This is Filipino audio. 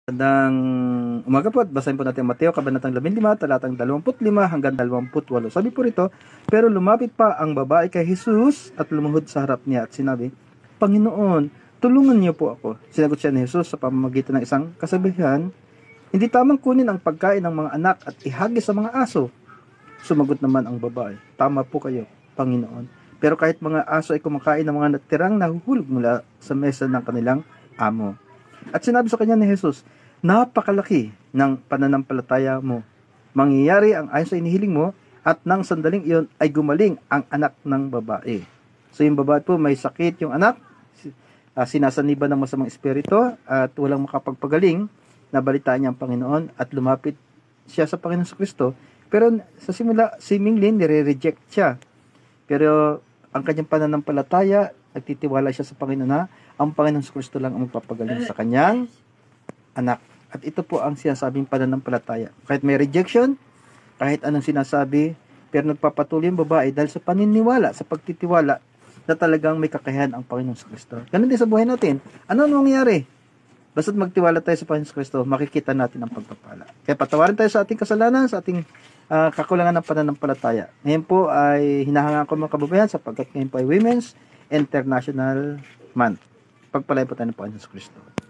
Magandang umaga po at basahin po natin Mateo Kabanatang 15, talatang 25 hanggang 28. Sabi po rito, pero lumapit pa ang babae kay Jesus at lumuhod sa harap niya at sinabi, Panginoon, tulungan niyo po ako. Sinagot siya ni Jesus sa pamamagitan ng isang kasabihan, hindi tamang kunin ang pagkain ng mga anak at ihagis sa mga aso. Sumagot naman ang babae, tama po kayo, Panginoon. Pero kahit mga aso ay kumakain ng mga natirang nahuhulog mula sa mesa ng kanilang amo. At sinabi sa kanya ni Jesus, napakalaki ng pananampalataya mo. Mangyayari ang ayon sa inihiling mo at nang sandaling iyon ay gumaling ang anak ng babae. So yung babae po may sakit yung anak, sinasaniban ng masamang espiritu at walang makapagpagaling. Nabalitaan niya ang Panginoon at lumapit siya sa Panginoon Kristo. Pero sa simula, seemingly nire-reject siya. Pero ang kanyang pananampalataya, nagtitiwala siya sa Panginoon na ang Panginoon Kristo lang ang magpapagaling sa kanyang anak. At ito po ang sinasabing pananampalataya. Kahit may rejection, kahit anong sinasabi, pero nagpapatuloy ang babae dahil sa paniniwala, sa pagtitiwala na talagang may kakayahan ang Panginoon Kristo. Ganun din sa buhay natin. Ano ang mangyayari? Basta't magtiwala tayo sa Panginoon Kristo, makikita natin ang pagpapala. Kaya patawarin tayo sa ating kasalanan, sa ating kakulangan ng pananampalataya. Ngayon po ay hinahangaan ko mga kababayan sapagkat ngayon po ay Women's International Month. Pagpalay po tayo ng Panginoon Kristo.